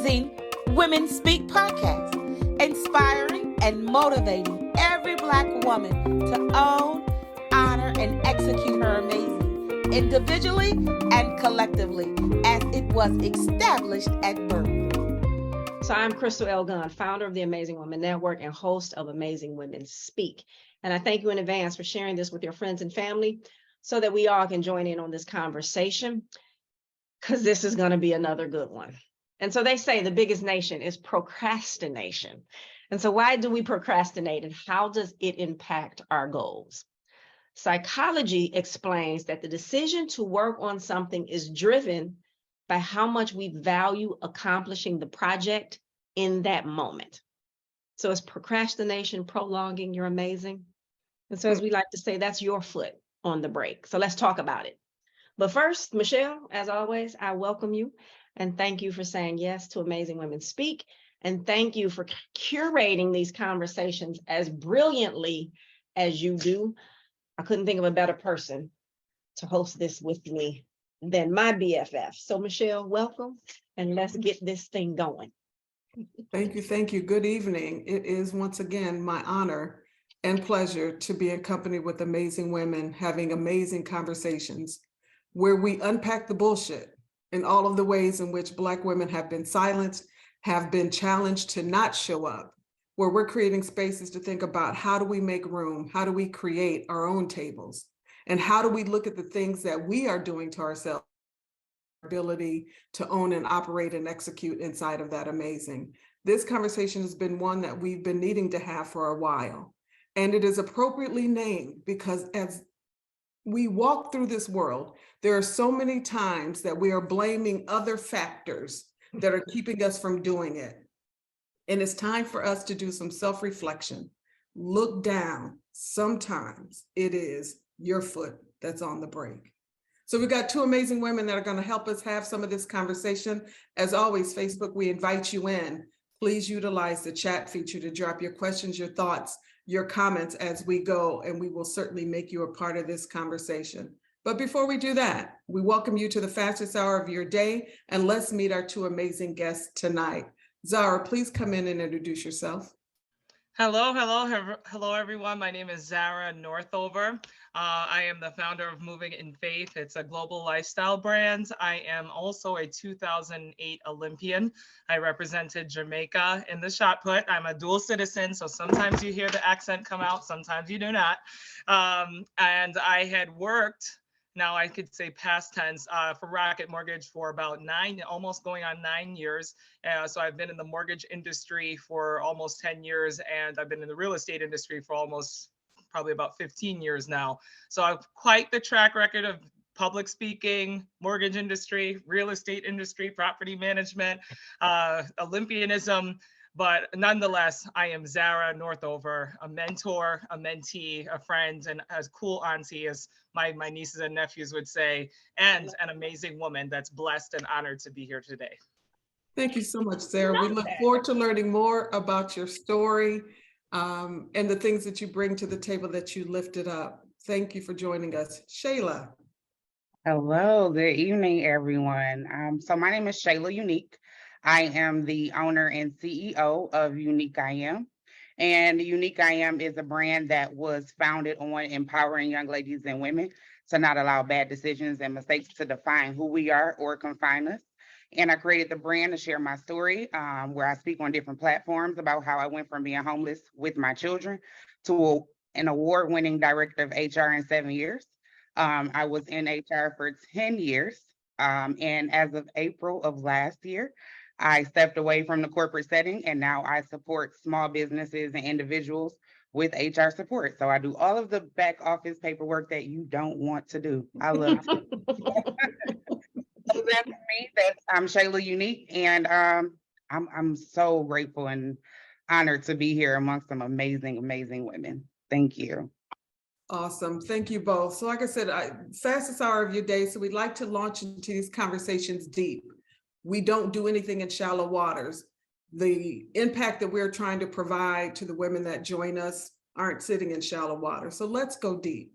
Amazing Women Speak podcast, inspiring and motivating every Black woman to own, honor, and execute her amazing, individually and collectively, as it was established at birth. So I'm Crystal L. Gunn, founder of the Amazing Women Network and host of Amazing Women Speak. And I thank you in advance for sharing this with your friends and family so that we all can join in on this conversation, because this is going to be another good one. And so they say the biggest nation is procrastination. And so why do we procrastinate and how does it impact our goals? Psychology explains that the decision to work on something is driven by how much we value accomplishing the project in that moment. So is procrastination prolonging your amazing? And so as we like to say, that's your foot on the brake. So let's talk about it. But first, Michele, as always, I welcome you and thank you for saying yes to Amazing Women Speak. And thank you for curating these conversations as brilliantly as you do. I couldn't think of a better person to host this with me than my BFF. So Michele, welcome, and let's get this thing going. Thank you. Thank you. Good evening. It is once again my honor and pleasure to be in company with amazing women having amazing conversations where we unpack the bullshit in all of the ways in which Black women have been silenced, have been challenged to not show up, where we're creating spaces to think about how do we make room, how do we create our own tables, and how do we look at the things that we are doing to ourselves, ability to own and operate and execute inside of that amazing. This conversation has been one that we've been needing to have for a while. And it is appropriately named because as we walk through this world, there are so many times that we are blaming other factors that are keeping us from doing it. And it's time for us to do some self-reflection. Look down. Sometimes it is your foot that's on the brake. So we've got two amazing women that are going to help us have some of this conversation. As always, Facebook, we invite you in. Please utilize the chat feature to drop your questions, your thoughts, your comments as we go, and we will certainly make you a part of this conversation. But before we do that, we welcome you to the fastest hour of your day, and let's meet our two amazing guests tonight. Zara, please come in and introduce yourself. Hello, everyone. My name is Zara Northover. I am the founder of Moving in Faith. It's a global lifestyle brand. I am also a 2008 Olympian. I represented Jamaica in the shot put. I'm a dual citizen, so sometimes you hear the accent come out, sometimes you do not. And I had worked, now I could say past tense, for Rocket Mortgage for about almost going on 9 years. So I've been in the mortgage industry for almost 10 years, and I've been in the real estate industry for probably about 15 years now. So I've quite the track record of public speaking, mortgage industry, real estate industry, property management, Olympianism. But nonetheless, I am Zara Northover, a mentor, a mentee, a friend, and a cool auntie, as my nieces and nephews would say, and an amazing woman that's blessed and honored to be here today. Thank you so much, Sarah. We look forward to learning more about your story and the things that you bring to the table that you lifted up. Thank you for joining us. Shayla. Hello, good evening, everyone. So my name is Shayla Unik. I am the owner and CEO of Unik I Am. And Unik I Am is a brand that was founded on empowering young ladies and women to not allow bad decisions and mistakes to define who we are or confine us. And I created the brand to share my story, where I speak on different platforms about how I went from being homeless with my children to an award-winning director of HR in 7 years. I was in HR for 10 years. And as of April of last year, I stepped away from the corporate setting, and now I support small businesses and individuals with HR support. So I do all of the back office paperwork that you don't want to do. I love it. So that's me. I'm Shayla Unik, and I'm so grateful and honored to be here amongst some amazing, amazing women. Thank you. Awesome. Thank you both. So like I said, fastest hour of your day. So we'd like to launch into these conversations deep. We don't do anything in shallow waters. The impact that we're trying to provide to the women that join us aren't sitting in shallow water. So let's go deep.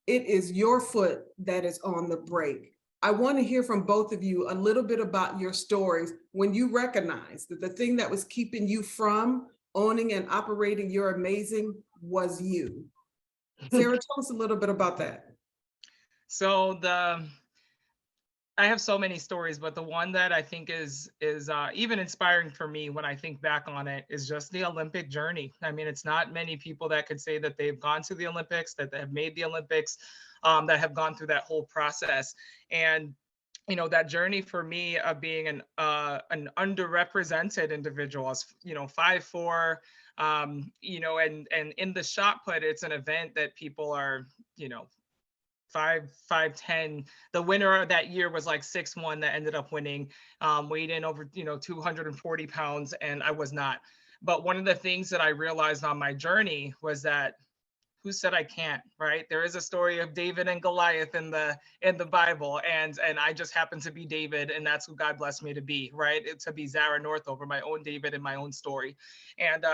It is your foot that is on the brake. I want to hear from both of you a little bit about your stories when you recognize that the thing that was keeping you from owning and operating your amazing was you. Sarah, tell us a little bit about that. So I have so many stories, but the one that I think is even inspiring for me when I think back on it is just the Olympic journey. I mean, it's not many people that could say that they've gone to the Olympics, that they have made the Olympics, that have gone through that whole process. And that journey for me of being an underrepresented individual, as 5'4", and in the shot put, it's an event that people are, 5'10". The winner of that year was like 6'1" that ended up winning, weighed in over 240 pounds, and I was not. But one of the things that I realized on my journey was that who said I can't, right? There is a story of David and Goliath in the Bible, and I just happen to be David, and that's who God blessed me to be, right? To be Zara Northover, my own David in my own story. And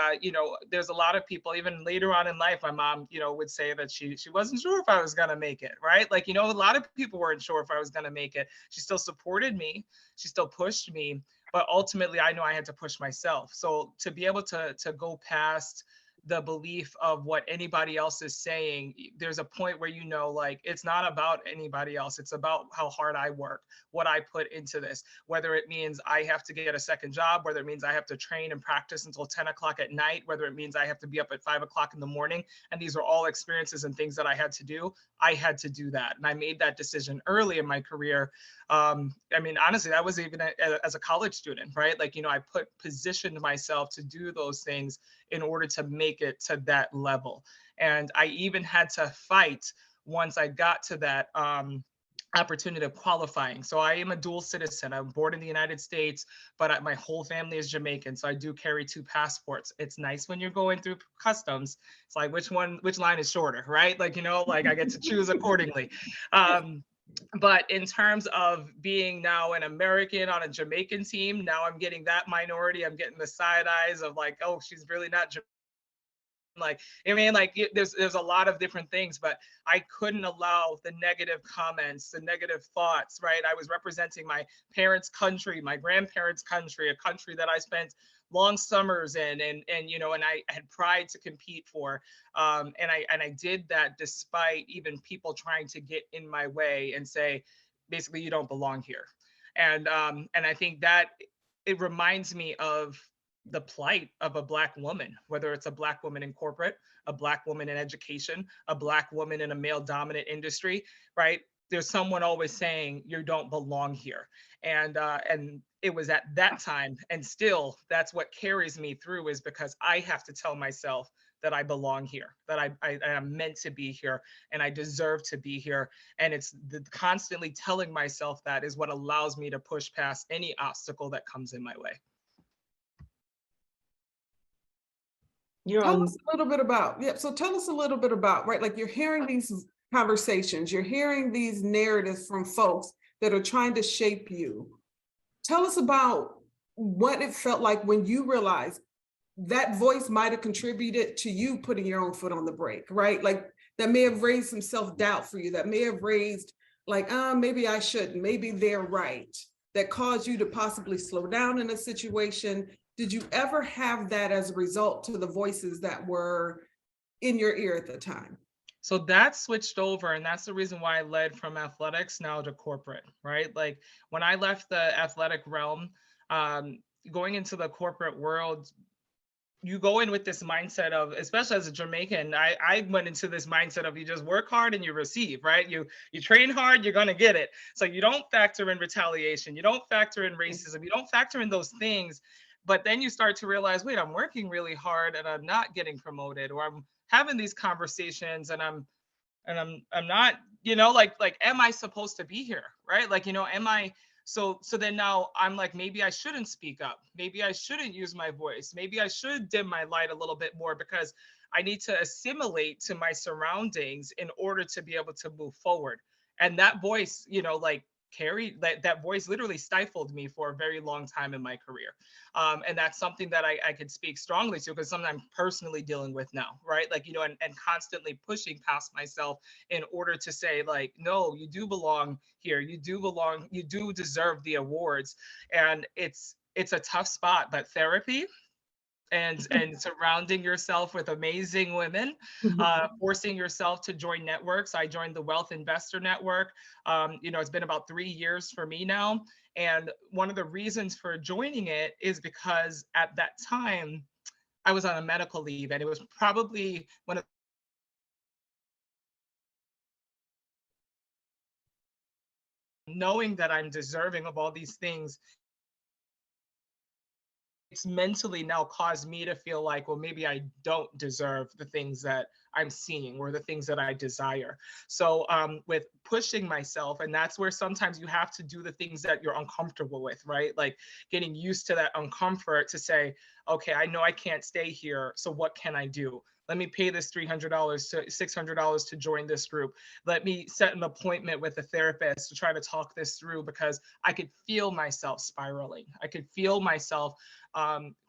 there's a lot of people, even later on in life, my mom, would say that she wasn't sure if I was gonna make it, right? Like, a lot of people weren't sure if I was gonna make it. She still supported me, she still pushed me, but ultimately I know I had to push myself. So to be able to go past the belief of what anybody else is saying, there's a point where like, it's not about anybody else, it's about how hard I work, what I put into this, whether it means I have to get a second job, whether it means I have to train and practice until 10 o'clock at night, whether it means I have to be up at 5 o'clock in the morning. And these are all experiences and things that I had to do. I had to do that, and I made that decision early in my career. I mean, honestly, that was even as a college student, right? Like, I positioned myself to do those things in order to make it to that level. And I even had to fight once I got to that opportunity of qualifying. So I am a dual citizen. I'm born in the United States, but my whole family is Jamaican. So I do carry 2 passports. It's nice when you're going through customs. It's like, which line is shorter, right? Like, like I get to choose accordingly. But in terms of being now an American on a Jamaican team, now I'm getting that minority. I'm getting the side eyes of like, oh, she's really not Jamaican. Like, I mean, like, there's a lot of different things, but I couldn't allow the negative comments, the negative thoughts, right? I was representing my parents' country, my grandparents' country, a country that I spent long summers in, and I had pride to compete for, and I did that despite even people trying to get in my way and say, basically, you don't belong here. And I think that it reminds me of the plight of a Black woman, whether it's a Black woman in corporate, a Black woman in education, a Black woman in a male dominant industry, right? There's someone always saying you don't belong here. And it was at that time, and still that's what carries me through, is because I have to tell myself that I belong here, that I am meant to be here, and I deserve to be here. And it's constantly telling myself that is what allows me to push past any obstacle that comes in my way. Tell us a little bit about, so tell us a little bit about, right, like, you're hearing these conversations, you're hearing these narratives from folks that are trying to shape you. Tell us about what it felt like when you realized that voice might have contributed to you putting your own foot on the brake, right? Like, that may have raised some self-doubt for you, that may have raised like, maybe I shouldn't, maybe they're right, that caused you to possibly slow down in a situation. Did you ever have that as a result to the voices that were in your ear at the time? So that switched over, and that's the reason why I led from athletics now to corporate, right? Like, when I left the athletic realm, going into the corporate world, you go in with this mindset of, especially as a Jamaican, I went into this mindset of, you just work hard and you receive, right? You train hard, you're gonna get it. So you don't factor in retaliation, you don't factor in racism, you don't factor in those things. But then you start to realize, wait, I'm working really hard and I'm not getting promoted, or I'm having these conversations and I'm not, like, am I supposed to be here, right? Like, am I? So then now I'm like, maybe I shouldn't speak up, maybe I shouldn't use my voice, maybe I should dim my light a little bit more, because I need to assimilate to my surroundings in order to be able to move forward. And that voice, like, carried, that voice literally stifled me for a very long time in my career. And that's something that I could speak strongly to, because something I'm personally dealing with now, right? Like, you know, and constantly pushing past myself in order to say, like, no, you do belong here. You do belong, you do deserve the awards. And it's a tough spot, but therapy and surrounding yourself with amazing women, forcing yourself to join networks. I joined the Wealth Investor Network. You know, it's been about 3 years for me now. And one of the reasons for joining it is because at that time, I was on a medical leave, and it was probably one of knowing that I'm deserving of all these things. It's mentally now caused me to feel like, well, maybe I don't deserve the things that I'm seeing or the things that I desire. So with pushing myself, and that's where sometimes you have to do the things that you're uncomfortable with, right? Like getting used to that uncomfort to say, okay, I know I can't stay here. So what can I do? Let me pay this $300 to $600 to join this group. Let me set an appointment with a therapist to try to talk this through, because I could feel myself spiraling. I could feel myself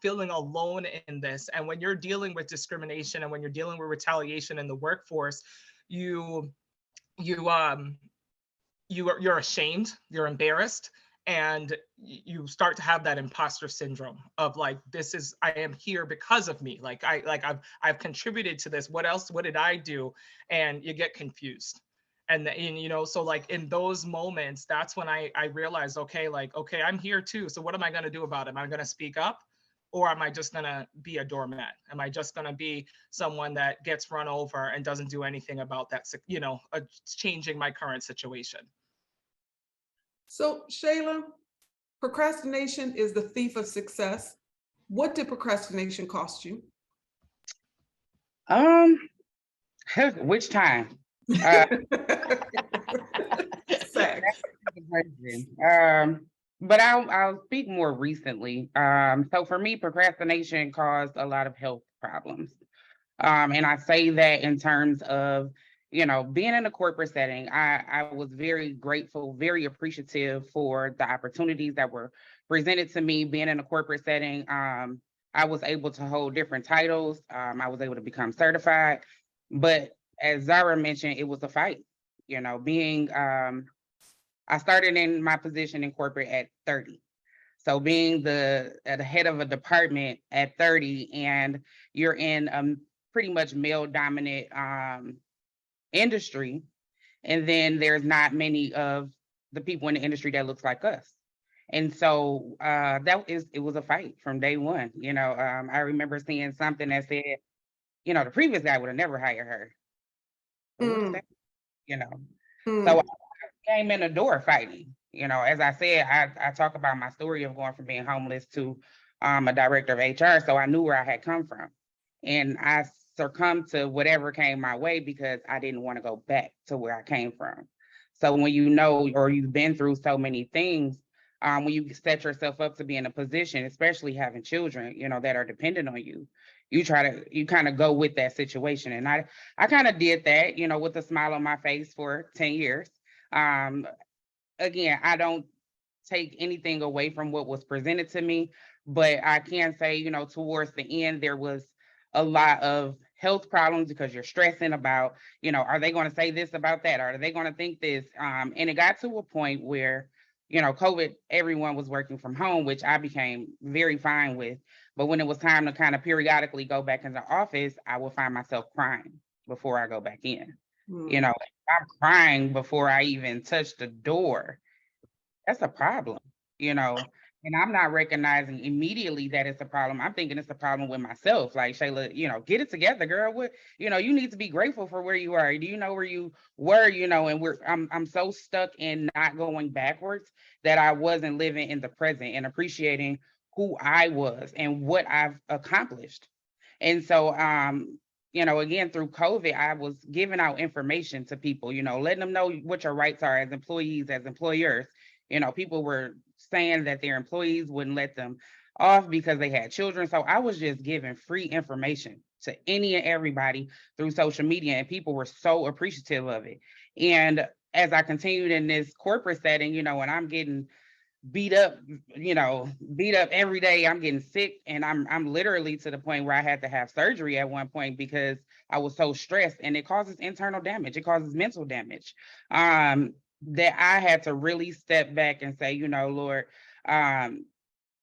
feeling alone in this. And when you're dealing with discrimination and when you're dealing with retaliation in the workforce, you're ashamed, you're embarrassed, and you start to have that imposter syndrome of like, I am here because of me. I've contributed to this. What else? What did I do? And you get confused. And you know, so like in those moments, that's when I realized, okay, I'm here too. So what am I going to do about it? Am I going to speak up? Or am I just going to be a doormat? Am I just going to be someone that gets run over and doesn't do anything about that, you know, changing my current situation? So, Shayla, procrastination is the thief of success. What did procrastination cost you? Which time? But I'll speak more recently. So for me, procrastination caused a lot of health problems. And I say that in terms of, you know, being in a corporate setting, I was very grateful, very appreciative for the opportunities that were presented to me. Being in a corporate setting, I was able to hold different titles. I was able to become certified. But as Zara mentioned, it was a fight. You know, I started in my position in corporate at 30. So being the head of a department at 30, and you're in a pretty much male dominant industry, and then there's not many of the people in the industry that looks like us. And so it was a fight from day one. You know, I remember seeing something that said, you know, the previous guy would have never hired her. What's that? You know, so I came in the door fighting. You know, as I said, I talk about my story of going from being homeless to a director of HR. So I knew where I had come from. And I succumbed to whatever came my way because I didn't want to go back to where I came from. So when you know, or you've been through so many things, when you set yourself up to be in a position, especially having children, you know, that are dependent on you, you kind of go with that situation. And I kind of did that, you know, with a smile on my face for 10 years. Again, I don't take anything away from what was presented to me, but I can say, you know, towards the end, there was a lot of health problems because you're stressing about, you know, are they going to say this about that? Are they going to think this? And it got to a point where, you know, COVID, everyone was working from home, which I became very fine with. But when it was time to kind of periodically go back into the office, I would find myself crying before I go back in. You know, I'm crying before I even touch the door. That's a problem, you know, and I'm not recognizing immediately that it's a problem. I'm thinking it's a problem with myself. Like, Shayla, you know, get it together, girl. What, you know, you need to be grateful for where you are. Do you know where you were, you know, and I'm so stuck in not going backwards that I wasn't living in the present and appreciating who I was and what I've accomplished. And so, you know, again, through COVID, I was giving out information to people, you know, letting them know what your rights are as employees, as employers. You know, people were saying that their employees wouldn't let them off because they had children. So I was just giving free information to any and everybody through social media, and people were so appreciative of it. And as I continued in this corporate setting, and I'm getting beat up, beat up every day. I'm getting sick, and I'm literally to the point where I had to have surgery at one point because I was so stressed, and it causes internal damage. It causes mental damage. That I had to really step back and say, Lord, I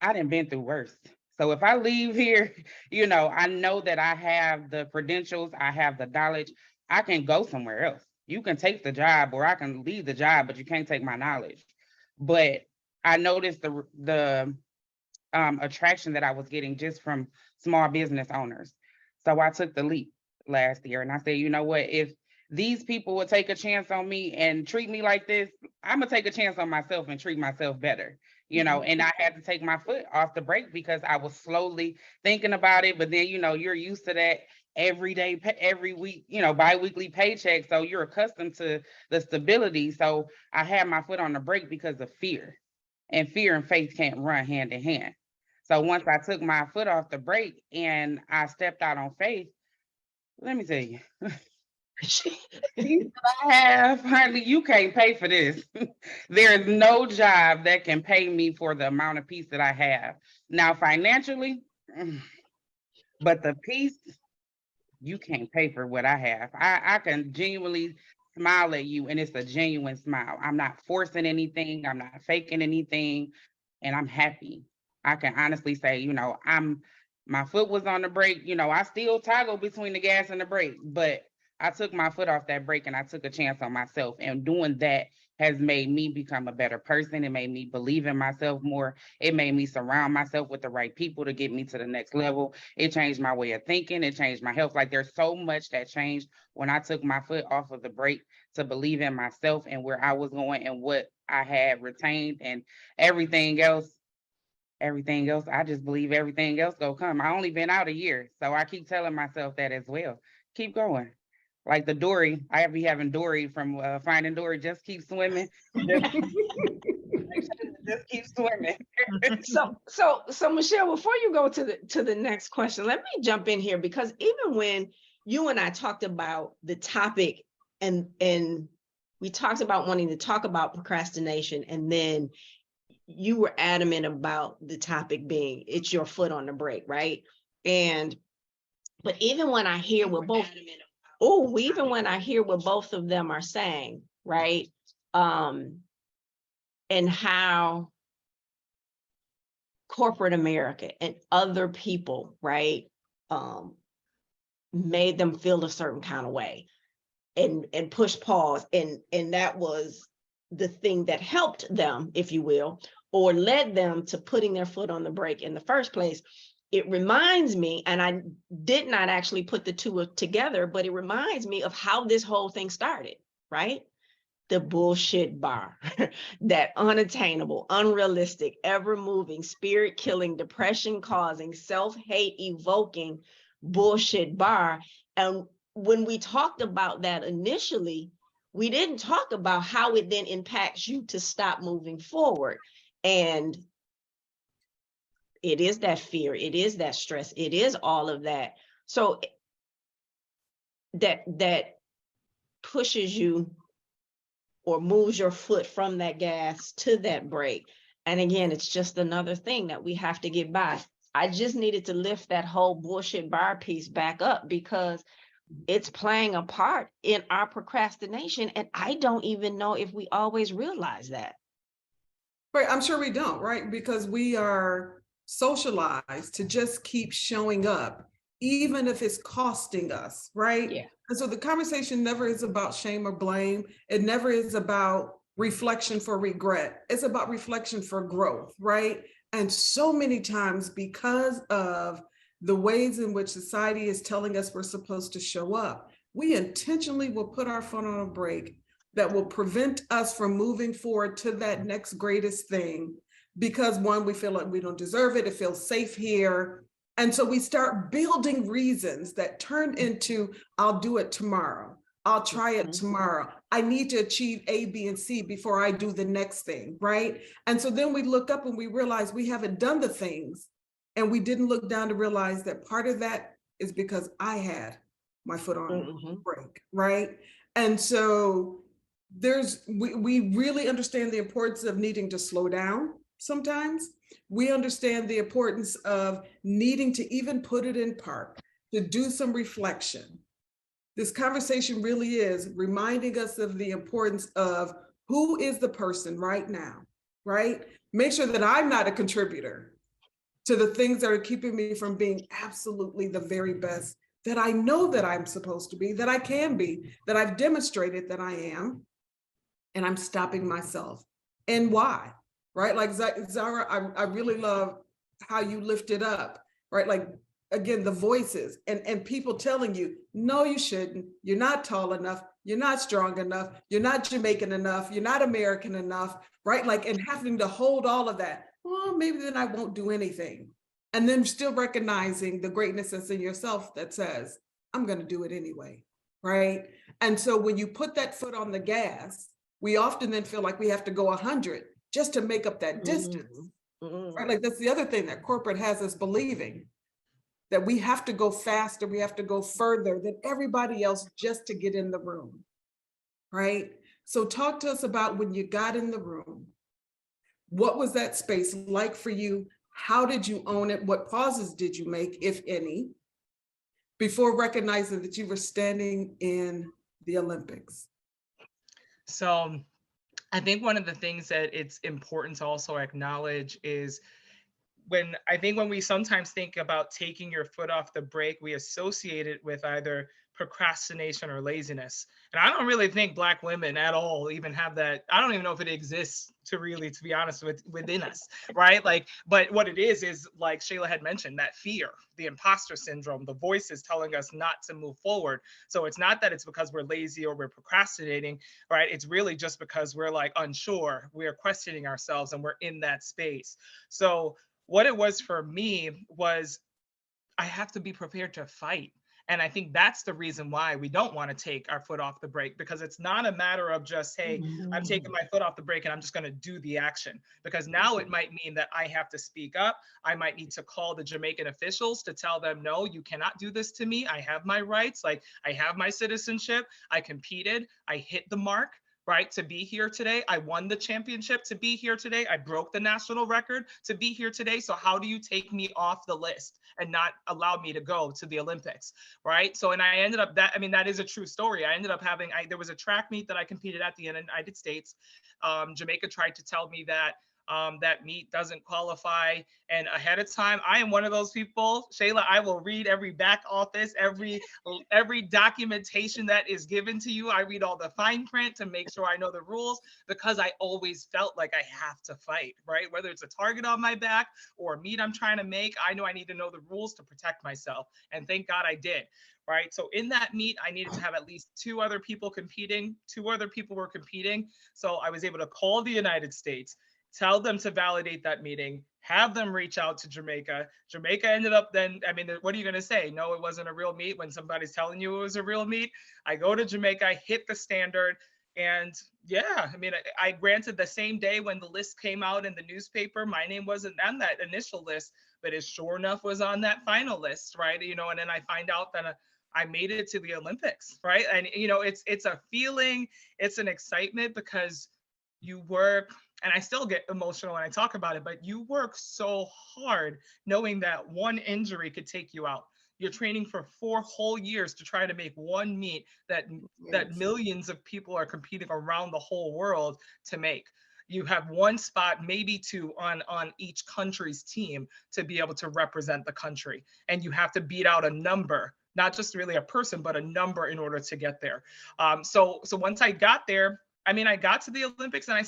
done been through worse. So if I leave here, I know that I have the credentials, I have the knowledge, I can go somewhere else. You can take the job or I can leave the job, but you can't take my knowledge. But I noticed the attraction that I was getting just from small business owners. So I took the leap last year and I said, you know what, if these people would take a chance on me and treat me like this, I'm gonna take a chance on myself and treat myself better. And I had to take my foot off the brake because I was slowly thinking about it. But then, you're used to that every day, every week, bi-weekly paycheck. So you're accustomed to the stability. So I had my foot on the brake because of fear, and fear and faith can't run hand in hand. So once I took my foot off the brake and I stepped out on faith, let me tell you, I have, honey, you can't pay for this. There is no job that can pay me for the amount of peace that I have. Now, financially, but the peace, you can't pay for what I have. I can genuinely smile at you, and it's a genuine smile. I'm not forcing anything. I'm not faking anything, and I'm happy. I can honestly say, my foot was on the brake. I still toggle between the gas and the brake, but I took my foot off that brake and I took a chance on myself. And doing that has made me become a better person. It made me believe in myself more. It made me surround myself with the right people to get me to the next level. It changed my way of thinking. It changed my health. Like, there's so much that changed when I took my foot off of the brake to believe in myself and where I was going and what I had retained, and everything else, I just believe everything else go come. I only been out a year, so I keep telling myself that as well. Keep going. Like the Dory, I be having Dory from Finding Dory, just keep swimming. Just keep swimming. So Michele, before you go to the next question, let me jump in here, because even when you and I talked about the topic and we talked about wanting to talk about procrastination, and then you were adamant about the topic being it's your foot on the brake, right? But even when I hear what both of them are saying, right? And how corporate America and other people, right, made them feel a certain kind of way and push pause. And that was the thing that helped them, if you will, or led them to putting their foot on the brake in the first place. It reminds me, and I did not actually put the two together, but it reminds me of how this whole thing started, right? The bullshit bar, that unattainable, unrealistic, ever-moving, spirit-killing, depression-causing, self-hate evoking bullshit bar. And when we talked about that initially, we didn't talk about how it then impacts you to stop moving forward. And it is that fear, it is that stress, it is all of that. So that pushes you or moves your foot from that gas to that brake. And again, it's just another thing that we have to get by. I just needed to lift that whole bullshit bar piece back up because it's playing a part in our procrastination. And I don't even know if we always realize that. Right, I'm sure we don't, right? Because we are socialized to just keep showing up, even if it's costing us, right? Yeah. And so the conversation never is about shame or blame. It never is about reflection for regret. It's about reflection for growth, right? And so many times, because of the ways in which society is telling us we're supposed to show up, we intentionally will put our foot on a brake that will prevent us from moving forward to that next greatest thing. Because one, we feel like we don't deserve it. It feels safe here. And so we start building reasons that turn into, I'll do it tomorrow. I'll try it tomorrow. I need to achieve A, B, and C before I do the next thing, right? And so then we look up and we realize we haven't done the things, and we didn't look down to realize that part of that is because I had my foot on the brake, right? And so we really understand the importance of needing to slow down sometimes. We understand the importance of needing to even put it in park, to do some reflection. This conversation really is reminding us of the importance of who is the person right now, right? Make sure that I'm not a contributor to the things that are keeping me from being absolutely the very best that I know that I'm supposed to be, that I can be, that I've demonstrated that I am, and I'm stopping myself. And why? Right? Like Zara, I really love how you lift it up, right? Like, again, the voices and people telling you, no, you shouldn't. You're not tall enough. You're not strong enough. You're not Jamaican enough. You're not American enough, right? Like, and having to hold all of that. Well, maybe then I won't do anything. And then still recognizing the greatness that's in yourself that says, I'm going to do it anyway, right? And so when you put that foot on the gas, we often then feel like we have to go 100 just to make up that distance, right? Like that's the other thing that corporate has us believing, that we have to go faster, we have to go further than everybody else just to get in the room, right? So talk to us about when you got in the room. What was that space like for you? How did you own it? What pauses did you make, if any, before recognizing that you were standing in the Olympics? So I think one of the things that it's important to also acknowledge is when we sometimes think about taking your foot off the brake, we associate it with either procrastination or laziness. And I don't really think Black women at all even have that. I don't even know if it exists to be honest, within us, right? Like, but what it is like Shayla had mentioned, that fear, the imposter syndrome, the voices telling us not to move forward. So it's not that it's because we're lazy or we're procrastinating, right? It's really just because we're like unsure, we're questioning ourselves, and we're in that space. So what it was for me was I have to be prepared to fight. And I think that's the reason why we don't want to take our foot off the brake, because it's not a matter of just, hey, I'm taking my foot off the brake and I'm just going to do the action. Because now it might mean that I have to speak up. I might need to call the Jamaican officials to tell them, no, you cannot do this to me. I have my rights. Like, I have my citizenship. I competed. I hit the mark, right, to be here today. I won the championship to be here today. I broke the national record to be here today. So how do you take me off the list and not allow me to go to the Olympics, right? So, and I ended up that is a true story. I ended up there was a track meet that I competed at the United States. Jamaica tried to tell me that that meet doesn't qualify. And ahead of time, I am one of those people, Shayla, I will read every back office, every documentation that is given to you. I read all the fine print to make sure I know the rules, because I always felt like I have to fight, right? Whether it's a target on my back or a meet I'm trying to make, I know I need to know the rules to protect myself. And thank God I did. Right. So in that meet, I needed to have at least 2 other people competing. 2 other people were competing. So I was able to call the United States, tell them to validate that meeting, have them reach out to Jamaica. Jamaica ended up then, I mean, what are you going to say? No, it wasn't a real meet when somebody's telling you it was a real meet. I go to Jamaica, I hit the standard. And yeah, I mean, I granted the same day when the list came out in the newspaper, my name wasn't on that initial list, but it sure enough was on that final list, right? You know, and then I find out that I made it to the Olympics, right? And, you know, it's a feeling, it's an excitement, because you work, and I still get emotional when I talk about it, but you work so hard knowing that one injury could take you out. You're training for 4 whole years to try to make one meet that millions of people are competing around the whole world to make. You have 1 spot, maybe 2 on each country's team to be able to represent the country. And you have to beat out a number, not just really a person, but a number in order to get there. So once I got there, I mean, I got to the Olympics and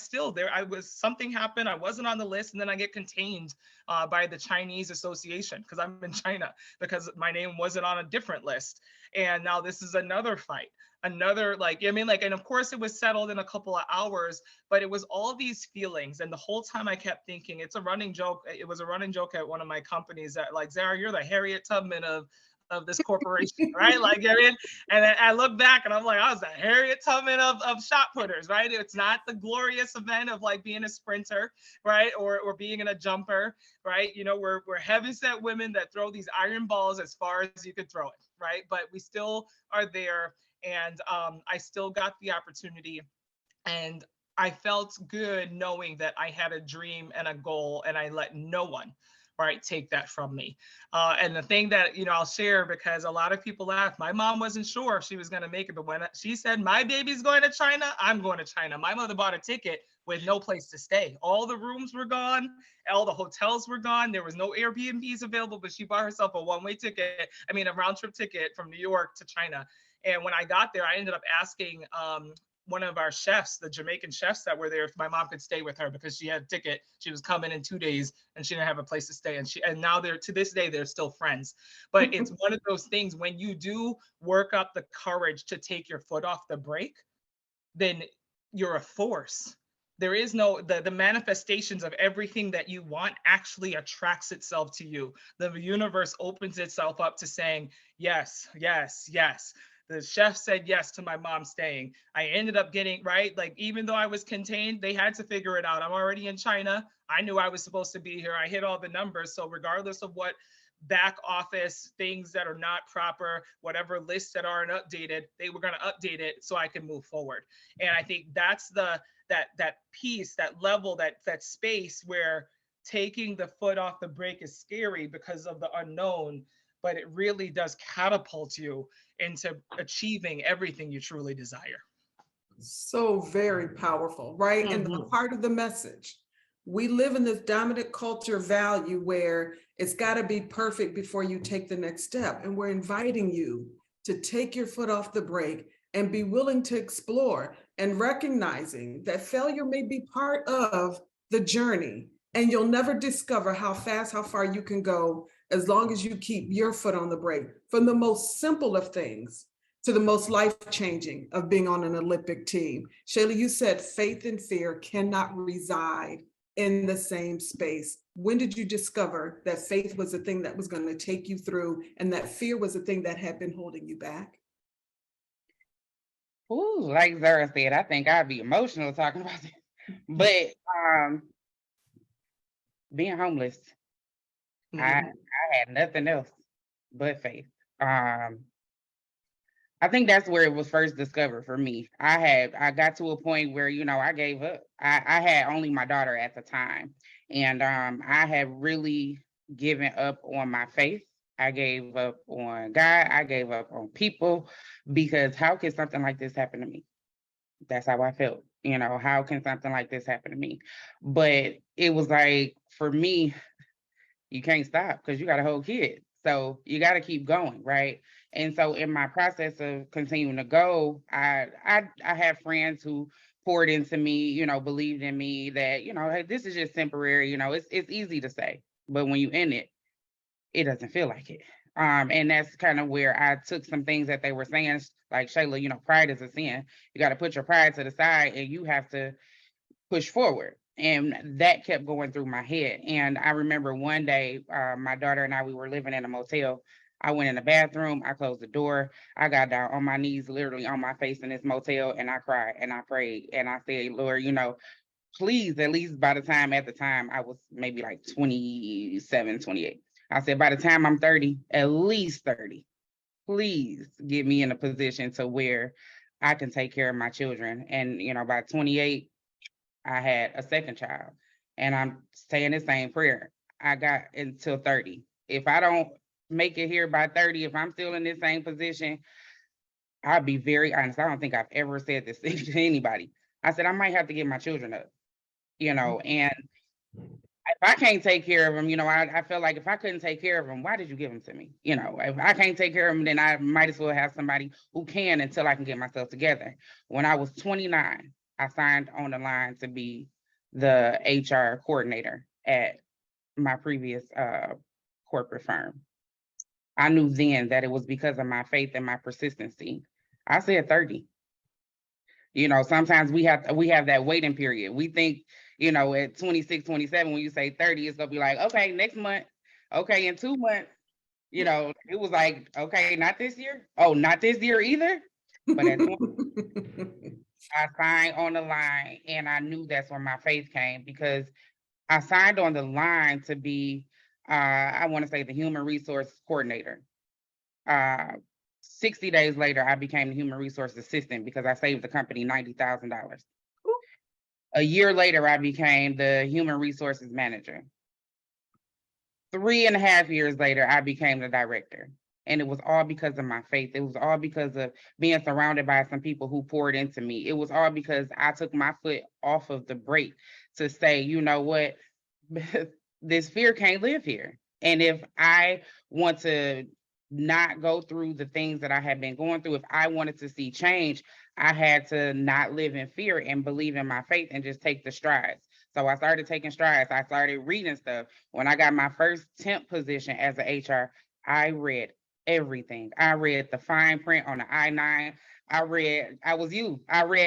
something happened. I wasn't on the list, and then I get contained by the Chinese Association, because I'm in China, because my name wasn't on a different list. And now this is another fight, another, like, I mean, like, and of course it was settled in a couple of hours, but it was all these feelings. And the whole time I kept thinking, it's a running joke. It was a running joke at one of my companies that, like, Zara, you're the Harriet Tubman of this corporation, right? Like, I mean, and I look back and I'm like, I was the Harriet Tubman of shot putters, right? It's not the glorious event of like being a sprinter, right? Or being in a jumper, right? You know, we're heavyset women that throw these iron balls as far as you could throw it, right? But we still are there. And I still got the opportunity And I felt good knowing that I had a dream and a goal, and I let no one, right, take that from me. And the thing that, I'll share, because a lot of people laugh, my mom wasn't sure if she was going to make it, but when she said, my baby's going to China, I'm going to China. My mother bought a ticket with no place to stay. All the rooms were gone. All the hotels were gone. There was no Airbnbs available, but she bought herself a one-way ticket. A round trip ticket from New York to China. And when I got there, I ended up asking one of our chefs, the Jamaican chefs that were there, if my mom could stay with her, because she had a ticket. She was coming in 2 days and she didn't have a place to stay. And now they're, to this day, they're still friends. But it's one of those things, when you do work up the courage to take your foot off the brake, then you're a force. There is no, the manifestations of everything that you want actually attracts itself to you. The universe opens itself up to saying, yes, yes, yes. The chef said yes to my mom staying. I ended up getting, right, like, even though I was contained, they had to figure it out. I'm already in China. I knew I was supposed to be here. I hit all the numbers. So regardless of what back office things that are not proper, whatever lists that aren't updated, they were going to update it so I can move forward. And I think that's that piece, that level, that space where taking the foot off the brake is scary because of the unknown, but it really does catapult you into achieving everything you truly desire. So very powerful, right? And the heart of the message. We live in this dominant culture value where it's got to be perfect before you take the next step. And we're inviting you to take your foot off the brake and be willing to explore, and recognizing that failure may be part of the journey. And you'll never discover how fast, how far you can go as long as you keep your foot on the brake, from the most simple of things to the most life-changing of being on an Olympic team. Shayla, you said faith and fear cannot reside in the same space. When did you discover that faith was the thing that was going to take you through and that fear was the thing that had been holding you back? Ooh, like Zara said, I think I'd be emotional talking about this. But being homeless, I had nothing else but faith. I think that's where it was first discovered for me. I got to a point where, I gave up. I had only my daughter at the time. And I had really given up on my faith. I gave up on God. I gave up on people, because how could something like this happen to me? That's how I felt. How can something like this happen to me? But it was like, for me, you can't stop because you got a whole kid. So you got to keep going, right? And so in my process of continuing to go, I have friends who poured into me, believed in me that, hey, this is just temporary. It's easy to say, but when you in it, it doesn't feel like it. And that's kind of where I took some things that they were saying, like, Shayla, pride is a sin. You got to put your pride to the side and you have to push forward. And that kept going through my head. And I remember one day, my daughter and I, we were living in a motel. I went in the bathroom, I closed the door, I got down on my knees, literally on my face in this motel, and I cried and I prayed. And I said, Lord, please, at least by the time, at the time, I was maybe like 27, 28. I said, by the time I'm 30, at least 30, please get me in a position to where I can take care of my children. And, by 28, I had a second child, and I'm saying the same prayer. I got until 30. If I don't make it here by 30, if I'm still in this same position, I'll be very honest. I don't think I've ever said this thing to anybody. I said, I might have to get my children up, and if I can't take care of them, I feel like if I couldn't take care of them, why did you give them to me? If I can't take care of them, then I might as well have somebody who can, until I can get myself together. When I was 29, I signed on the line to be the HR coordinator at my previous corporate firm. I knew then that it was because of my faith and my persistency. I said 30. Sometimes we have that waiting period. We think, at 26, 27, when you say 30, it's gonna be like, okay, next month, okay, in 2 months. It was like, okay, not this year. Oh, not this year either. But at 20, I signed on the line, and I knew that's where my faith came, because I signed on the line to be, I want to say, the human resource coordinator. 60 days later, I became the human resource assistant because I saved the company $90,000. A year later, I became the human resources manager. 3.5 years later, I became the director. And it was all because of my faith. It was all because of being surrounded by some people who poured into me. It was all because I took my foot off of the brake to say, you know what, this fear can't live here. And if I want to not go through the things that I had been going through, if I wanted to see change, I had to not live in fear and believe in my faith and just take the strides. So I started taking strides. I started reading stuff. When I got my first temp position as an HR, I read everything. I read the fine print on the I-9. I read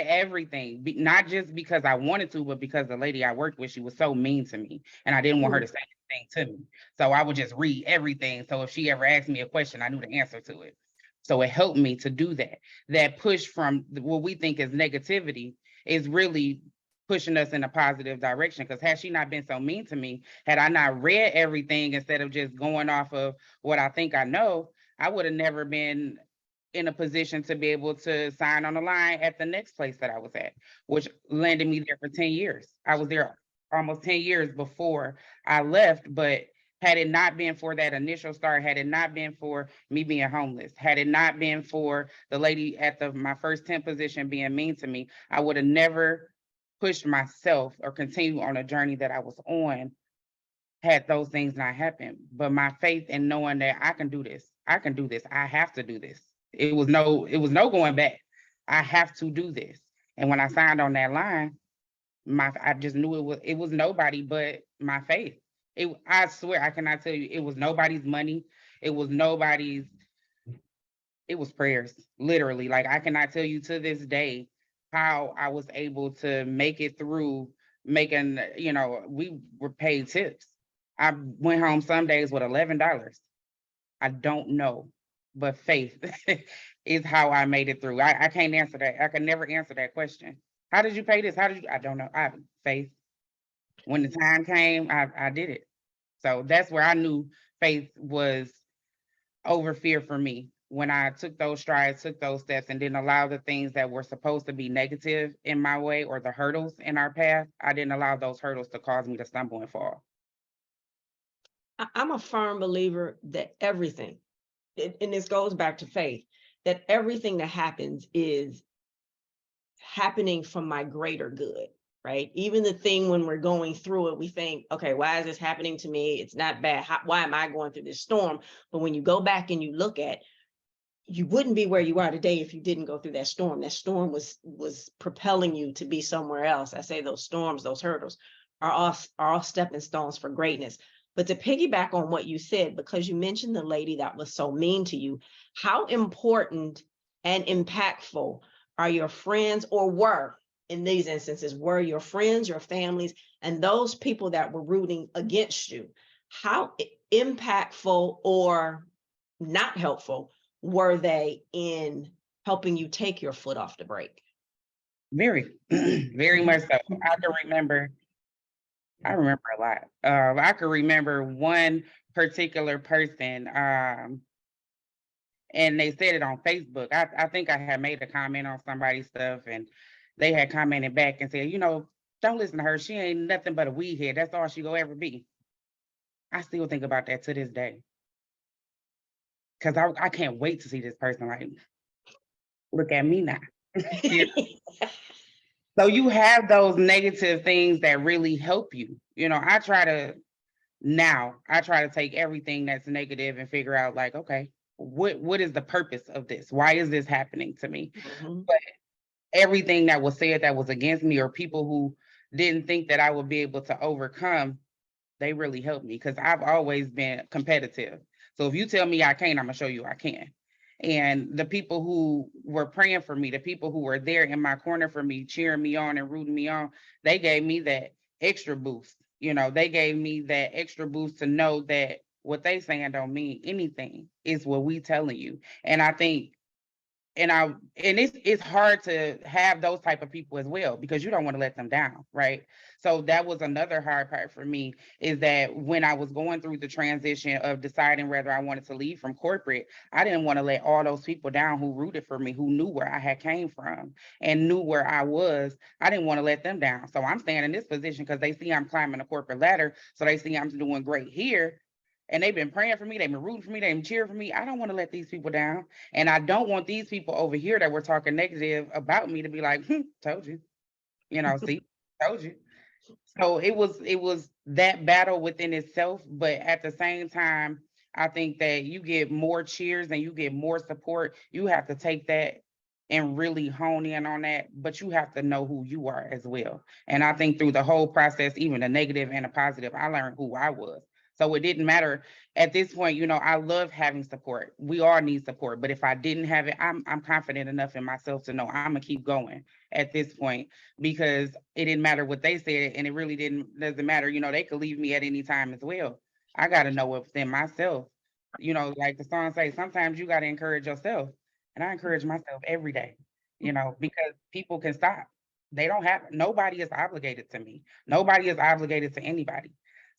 everything, not just because I wanted to, but because the lady I worked with, she was so mean to me and I didn't want her to say anything to me. So I would just read everything. So if she ever asked me a question, I knew the answer to it. So it helped me to do that. That push from what we think is negativity is really pushing us in a positive direction. Because had she not been so mean to me, had I not read everything instead of just going off of what I think I know, I would have never been in a position to be able to sign on the line at the next place that I was at, which landed me there for 10 years. I was there almost 10 years before I left, but had it not been for that initial start, had it not been for me being homeless, had it not been for the lady at my first temp position being mean to me, I would have never pushed myself or continued on a journey that I was on had those things not happened. But my faith in knowing that I can do this, I have to do this. It was no going back. I have to do this. And when I signed on that line, I just knew it was nobody but my faith. I swear, I cannot tell you, it was nobody's money. It was prayers, literally. Like, I cannot tell you to this day how I was able to make it through making, we were paid tips. I went home some days with $11. I don't know, but faith is how I made it through. I can't answer that. I can never answer that question. How did you pay this? I don't know. I have faith. When the time came, I did it. So that's where I knew faith was over fear for me. When I took those strides, took those steps, and didn't allow the things that were supposed to be negative in my way or the hurdles in our path, I didn't allow those hurdles to cause me to stumble and fall. I'm a firm believer that everything, and this goes back to faith, that everything that happens is happening for my greater good, right? Even the thing when we're going through it, we think, okay, why is this happening to me? It's not bad. Why am I going through this storm? But when you go back and you look at, you wouldn't be where you are today if you didn't go through that storm. That storm was propelling you to be somewhere else. I say those storms, those hurdles are all stepping stones for greatness. But to piggyback on what you said, because you mentioned the lady that was so mean to you, how important and impactful are your friends, or were in these instances, were your friends, your families, and those people that were rooting against you? How impactful or not helpful were they in helping you take your foot off the brake? Very, very much so. I remember a lot. I could remember one particular person, and they said it on Facebook. I think I had made a comment on somebody's stuff, and they had commented back and said, don't listen to her. She ain't nothing but a weed head. That's all she gonna ever be. I still think about that to this day. Because I can't wait to see this person like, look at me now. So you have those negative things that really help you. I try to take everything that's negative and figure out, like, okay, what is the purpose of this? Why is this happening to me? Mm-hmm. But everything that was said that was against me, or people who didn't think that I would be able to overcome, they really helped me, because I've always been competitive. So if you tell me I can't, I'm gonna show you I can. And the people who were praying for me, the people who were there in my corner for me, cheering me on and rooting me on, they gave me that extra boost. They gave me that extra boost to know that what they saying don't mean anything. It's what we telling you. And I think and it's hard to have those type of people as well, because you don't want to let them down, right? So that was another hard part for me, is that when I was going through the transition of deciding whether I wanted to leave from corporate, I didn't want to let all those people down who rooted for me, who knew where I had came from and knew where I was. I didn't want to let them down. So I'm staying in this position because they see I'm climbing the corporate ladder. So they see I'm doing great here. And they've been praying for me, they've been rooting for me, they've been cheering for me. I don't want to let these people down. And I don't want these people over here that were talking negative about me to be like, told you, see, told you. So it was that battle within itself. But at the same time, I think that you get more cheers and you get more support. You have to take that and really hone in on that, but you have to know who you are as well. And I think through the whole process, even the negative and the positive, I learned who I was. So it didn't matter at this point. I love having support. We all need support, but if I didn't have it, I'm confident enough in myself to know I'm gonna keep going at this point, because it didn't matter what they said, and it really doesn't matter. They could leave me at any time as well. I got to know within myself. Like the song says, sometimes you got to encourage yourself, and I encourage myself every day. Because people can stop. Nobody is obligated to me. Nobody is obligated to anybody.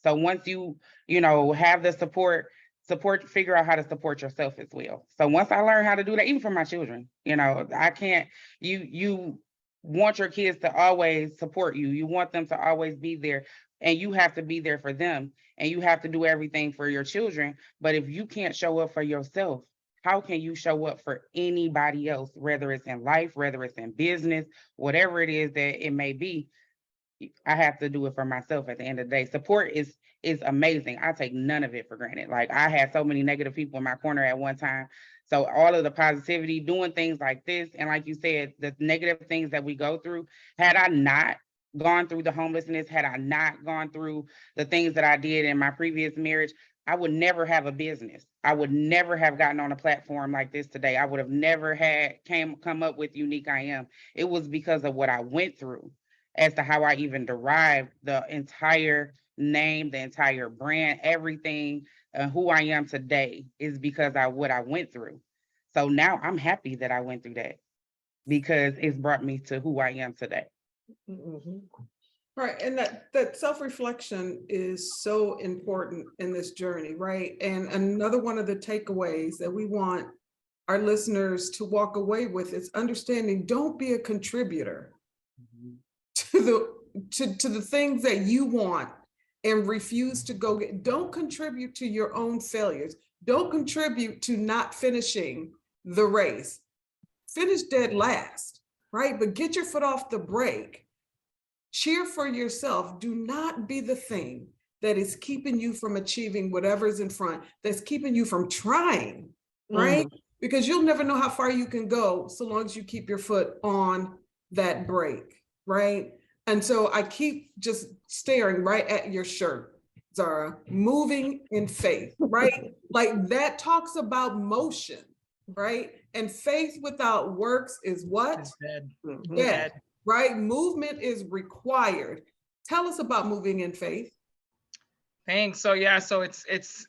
So once you have the support, figure out how to support yourself as well. So once I learned how to do that, even for my children, I can't, you want your kids to always support you. You want them to always be there, and you have to be there for them, and you have to do everything for your children. But if you can't show up for yourself, how can you show up for anybody else, whether it's in life, whether it's in business, whatever it is that it may be? I have to do it for myself at the end of the day. Support is amazing. I take none of it for granted. Like, I had so many negative people in my corner at one time. So all of the positivity, doing things like this, and like you said, the negative things that we go through, had I not gone through the homelessness, had I not gone through the things that I did in my previous marriage, I would never have a business. I would never have gotten on a platform like this today. I would have never come up with Unik I Am. It was because of what I went through as to how I even derived the entire name, the entire brand, everything, who I am today is because of what I went through. So now I'm happy that I went through that, because it's brought me to who I am today. Mm-hmm. Right. And that self-reflection is so important in this journey, right? And another one of the takeaways that we want our listeners to walk away with is understanding, don't be a contributor to the things that you want and refuse to go get. Don't contribute to your own failures. Don't contribute to not finishing the race. Finish dead last, right? But get your foot off the brake. Cheer for yourself. Do not be the thing that is keeping you from achieving whatever's in front, that's keeping you from trying, right? Because you'll never know how far you can go so long as you keep your foot on that brake, right? And so I keep just staring right at your shirt, Zara, moving in faith, right? Like, that talks about motion, right? And faith without works is what? It's dead. Dead, right? Movement is required. Tell us about moving in faith. Thanks. So yeah, so it's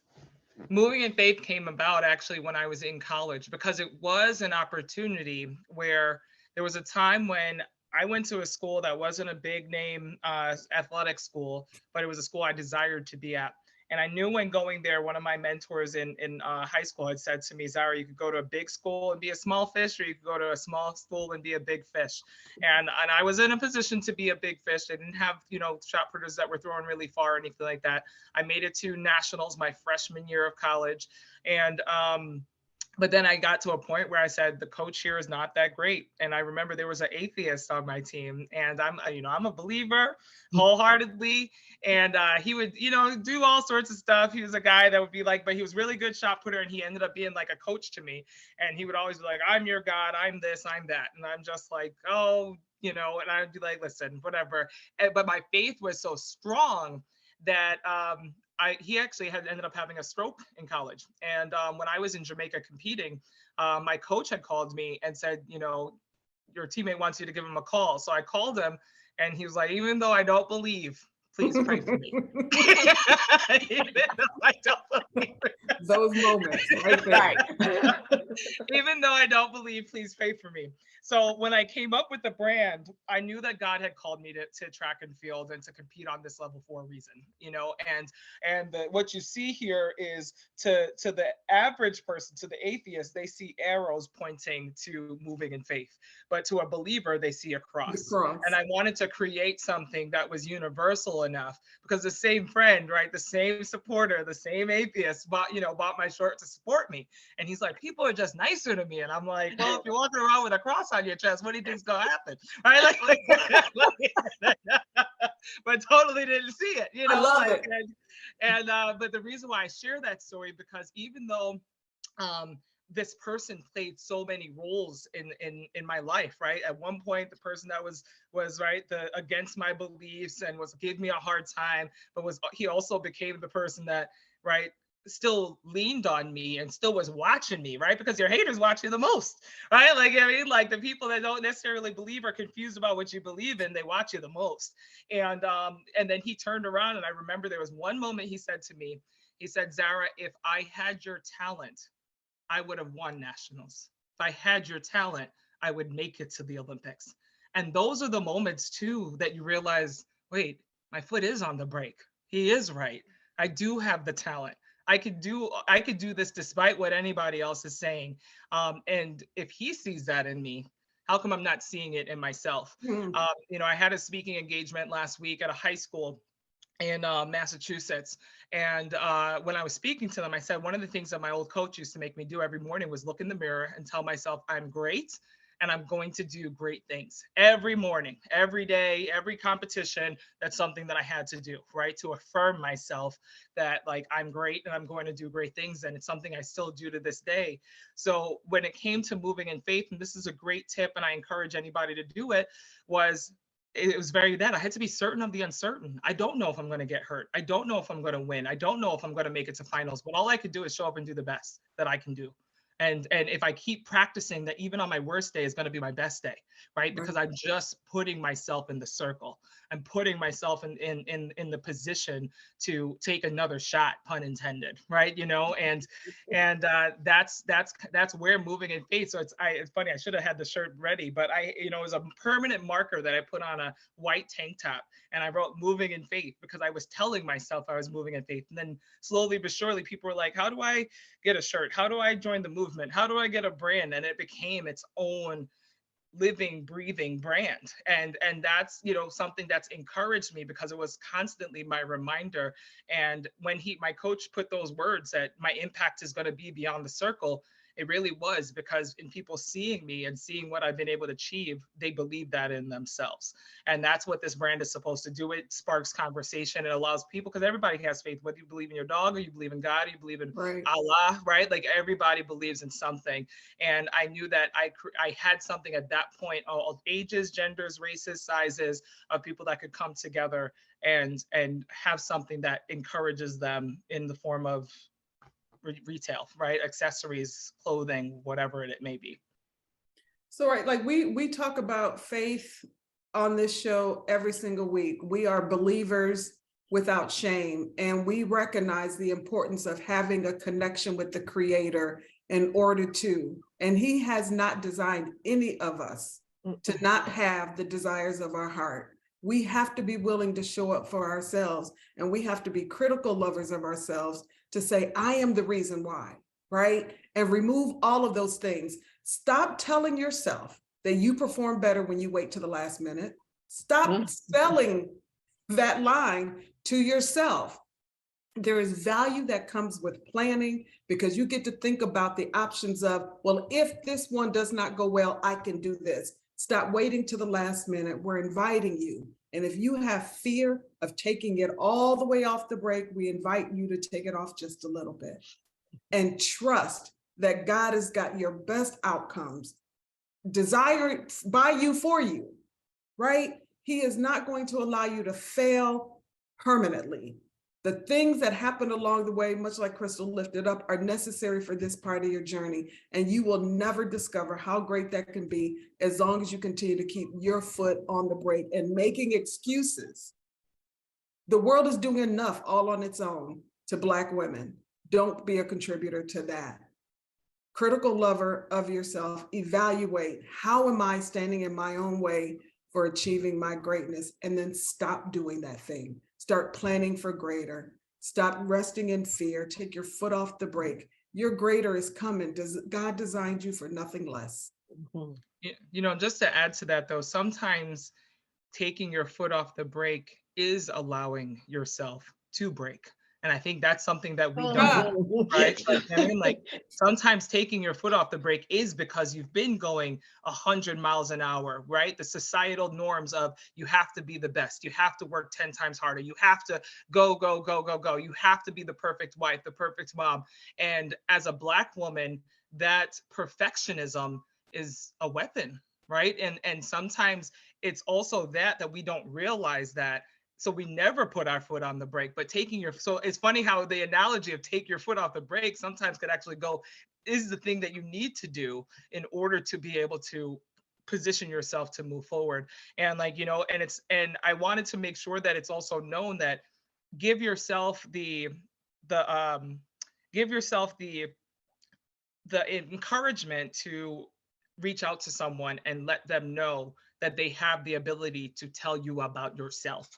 moving in faith came about actually when I was in college, because it was an opportunity where there was a time when I went to a school that wasn't a big name athletic school, but it was a school I desired to be at. And I knew when going there, one of my mentors in high school had said to me, Zara, you could go to a big school and be a small fish, or you could go to a small school and be a big fish. And I was in a position to be a big fish. I didn't have, shot putters that were throwing really far or anything like that. I made it to nationals my freshman year of college. And but then I got to a point where I said, the coach here is not that great. And I remember there was an atheist on my team, and I'm a believer wholeheartedly. And he would, do all sorts of stuff. He was a guy that would be like, but he was really good shot putter, and he ended up being like a coach to me. And he would always be like, I'm your God, I'm this, I'm that. And I'm just like, oh, and I'd be like, listen, whatever. But my faith was so strong that he actually had ended up having a stroke in college. And when I was in Jamaica competing, my coach had called me and said, your teammate wants you to give him a call. So I called him, and he was like, even though I don't believe, please pray for me. Even though I don't believe. Those moments, right there. Even though I don't believe, please pray for me. So when I came up with the brand, I knew that God had called me to track and field and to compete on this level for a reason, what you see here is to the average person, to the atheist, they see arrows pointing to moving in faith, but to a believer, they see a cross. And I wanted to create something that was universal enough, because the same friend, right, the same supporter, the same atheist bought my shirt to support me. And he's like, people are just nicer to me. And I'm like, well, if you're walking around with a cross on your chest, what do you think's gonna happen? Right? But totally didn't see it, I love it. But the reason why I share that story, because even though this person played so many roles in my life, right? At one point, the person that was right, against my beliefs and gave me a hard time, but he also became the person that, right, still leaned on me and still was watching me, right? Because your haters watch you the most, right? Like the people that don't necessarily believe or confused about what you believe in, they watch you the most. And then he turned around, and I remember there was one moment he said to me, he said, Zara, if I had your talent, I would have won nationals. If I had your talent, I would make it to the Olympics. And those are the moments too that you realize, wait, my foot is on the brake. He is right. I do have the talent. I could do this despite what anybody else is saying. And if he sees that in me, how come I'm not seeing it in myself? I had a speaking engagement last week at a high school in Massachusetts. And when I was speaking to them, I said, one of the things that my old coach used to make me do every morning was look in the mirror and tell myself, I'm great. And I'm going to do great things every morning, every day, every competition. That's something that I had to do, right? To affirm myself that, like, I'm great and I'm going to do great things. And it's something I still do to this day. So when it came to moving in faith, and this is a great tip, and I encourage anybody to do it, it was very that I had to be certain of the uncertain. I don't know if I'm going to get hurt. I don't know if I'm going to win. I don't know if I'm going to make it to finals, but all I could do is show up and do the best that I can do. And if I keep practicing that, even on my worst day is going to be my best day, right? Because I'm just putting myself in the circle. I'm putting myself in the position to take another shot, pun intended, right? And that's where moving in faith. So it's funny. I should have had the shirt ready, but it was a permanent marker that I put on a white tank top, and I wrote "moving in faith" because I was telling myself I was moving in faith. And then slowly but surely, people were like, "How do I get a shirt? How do I join the movement? How do I get a brand?" And it became its own living, breathing brand. And that's, something that's encouraged me, because it was constantly my reminder. And when my coach put those words that my impact is going to be beyond the circle, it really was, because in people seeing me and seeing what I've been able to achieve, they believe that in themselves. And that's what this brand is supposed to do. It sparks conversation. It allows people, because everybody has faith, whether you believe in your dog or you believe in God, or you believe in Allah, right? Like, everybody believes in something. And I knew that I had something at that point, all ages, genders, races, sizes, of people that could come together and have something that encourages them in the form of retail, right? Accessories, clothing, whatever it may be. So, right, like we talk about faith on this show every single week. We are believers without shame, and we recognize the importance of having a connection with the Creator in order to, and He has not designed any of us to not have the desires of our heart. We have to be willing to show up for ourselves, and we have to be critical lovers of ourselves to say, I am the reason why, right? And remove all of those things. Stop telling yourself that you perform better when you wait to the last minute. Stop selling that line to yourself. There is value that comes with planning, because you get to think about the options of, well, if this one does not go well, I can do this. Stop waiting to the last minute. We're inviting you. And if you have fear of taking it all the way off the break, we invite you to take it off just a little bit and trust that God has got your best outcomes desired by you for you, right? He is not going to allow you to fail permanently. The things that happen along the way, much like Crystal lifted up, are necessary for this part of your journey. And you will never discover how great that can be as long as you continue to keep your foot on the brake and making excuses. The world is doing enough all on its own to Black women. Don't be a contributor to that. critical lover of yourself, evaluate, how am I standing in my own way for achieving my greatness? And then stop doing that thing. Start planning for greater. Stop resting in fear. Take your foot off the brake. Your greater is coming. God designed you for nothing less. You know, just to add to that though, sometimes taking your foot off the brake is allowing yourself to break. And I think that's something that we don't do, right? Like, I mean, like sometimes taking your foot off the brake is because you've been going 100 miles an hour, right? The societal norms of you have to be the best, you have to work 10 times harder, you have to go, go, go, go, go. You have to be the perfect wife, the perfect mom. And as a Black woman, that perfectionism is a weapon, right? And sometimes it's also that we don't realize that. So we never put our foot on the brake, but so it's funny how the analogy of take your foot off the brake sometimes could actually go, is the thing that you need to do in order to be able to position yourself to move forward. And like, you know, and I wanted to make sure that it's also known that give yourself the encouragement to reach out to someone and let them know that they have the ability to tell you about yourself,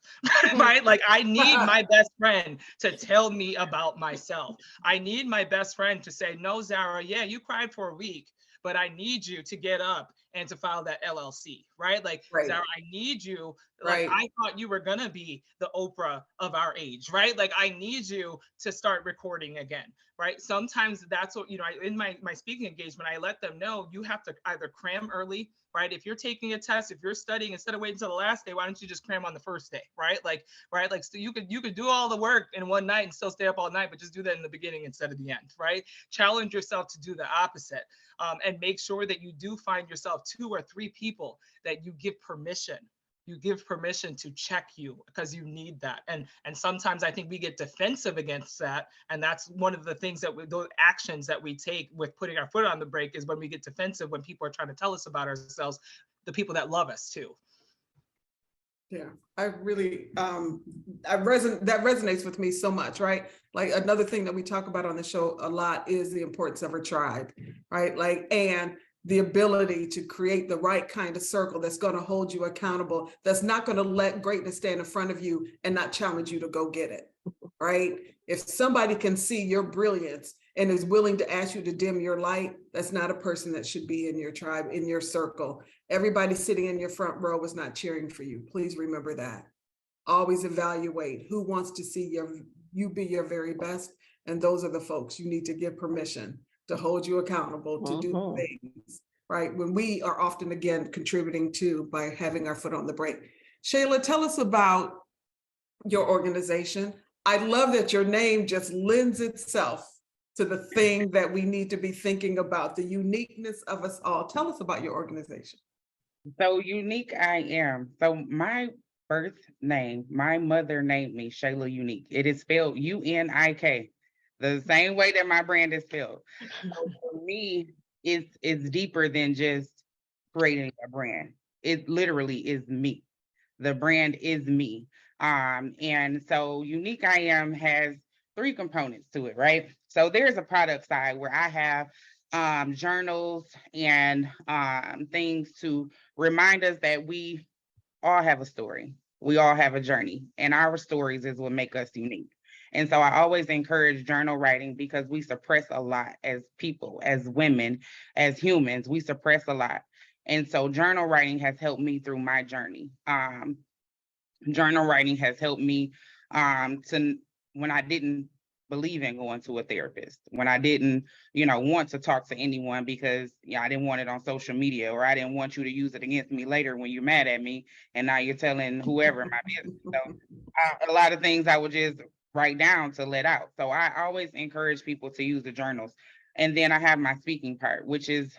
right? Like I need my best friend to tell me about myself. I need my best friend to say, no, Zara, yeah, you cried for a week, but I need you to get up and to file that LLC, right? Like, Right. Zara, I need you. Like, Right. I thought you were gonna be the Oprah of our age, right? Like, I need you to start recording again, right? Sometimes that's what, you know, in my speaking engagement, I let them know you have to either cram early, right? If you're taking a test, if you're studying, instead of waiting until the last day, why don't you just cram on the first day, right? Like, right? Like, so you could do all the work in one night and still stay up all night, but just do that in the beginning instead of the end, right? Challenge yourself to do the opposite, and make sure that you do find yourself 2 or 3 people that you give permission. You give permission to check you because you need that. And sometimes I think we get defensive against that. And that's one of the things that those actions that we take with putting our foot on the brake is when we get defensive, when people are trying to tell us about ourselves, the people that love us too. Yeah, I really, that resonates with me so much, right? Like another thing that we talk about on the show a lot is the importance of a tribe, right? Like, and the ability to create the right kind of circle that's going to hold you accountable, that's not going to let greatness stand in front of you and not challenge you to go get it, right? If somebody can see your brilliance and is willing to ask you to dim your light, that's not a person that should be in your tribe, in your circle. Everybody sitting in your front row is not cheering for you. Please remember that. Always evaluate who wants to see you be your very best. And those are the folks you need to give permission to hold you accountable to do things, right? When we are often, again, contributing to by having our foot on the brake. Shayla, tell us about your organization. I love that your name just lends itself to the thing that we need to be thinking about, the uniqueness of us all. Tell us about your organization. So Unik I Am. So my birth name, my mother named me Shayla Unik. It is spelled UNIK, the same way that my brand is spelled. So for me, it's deeper than just creating a brand. It literally is me. The brand is me. And so Unik I Am has 3 components to it, right? So there's a product side where I have journals and things to remind us that we all have a story. We all have a journey, and our stories is what make us unique. And so I always encourage journal writing because we suppress a lot as people, as women, as humans, we suppress a lot. And so journal writing has helped me through my journey. Journal writing has helped me to when I didn't believe in going to a therapist, when I didn't, want to talk to anyone because I didn't want it on social media, or I didn't want you to use it against me later when you're mad at me and now you're telling whoever my business. So a lot of things I would just write down to let out. So I always encourage people to use the journals. And then I have my speaking part, which is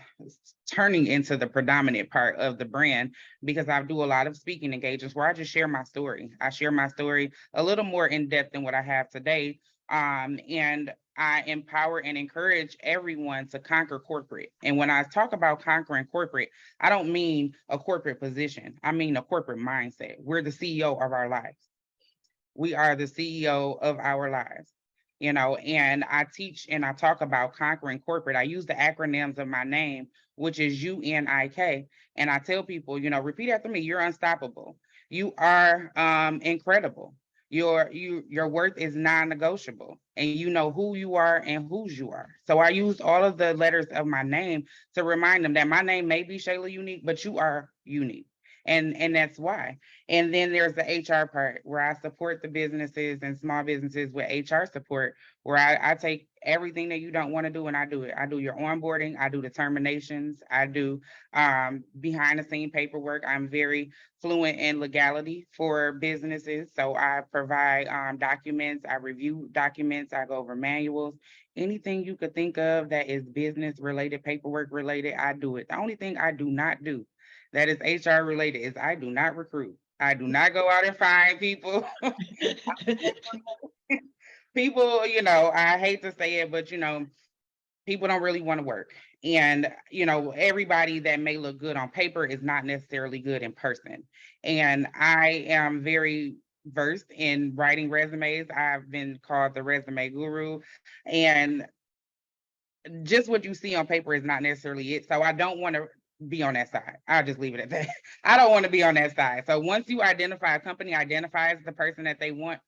turning into the predominant part of the brand, because I do a lot of speaking engagements where I just share my story. I share my story a little more in depth than what I have today. And I empower and encourage everyone to conquer corporate. And when I talk about conquering corporate, I don't mean a corporate position. I mean a corporate mindset. We're the CEO of our lives. We are the CEO of our lives. and I teach and I talk about conquering corporate. I use the acronyms of my name, which is UNIK. And I tell people, repeat after me, you're unstoppable. You are incredible. Your worth is non-negotiable, and you know who you are and whose you are. So I used all of the letters of my name to remind them that my name may be Shayla Unique, but you are unique. And that's why. And then there's the HR part where I support the businesses and small businesses with HR support, where I take everything that you don't want to do and I do it. I do your onboarding, I do the terminations, I do behind the scene paperwork. I'm very fluent in legality for businesses. So I provide documents, I review documents, I go over manuals, anything you could think of that is business related, paperwork related, I do it. The only thing I do not do that is HR related is I do not recruit. I do not go out and find people. People, I hate to say it, but people don't really want to work. And, everybody that may look good on paper is not necessarily good in person. And I am very versed in writing resumes. I've been called the resume guru. And just what you see on paper is not necessarily it. So I don't want to be on that side. I'll just leave it at that. I don't want to be on that side. So once you identify, a company identifies the person that they want,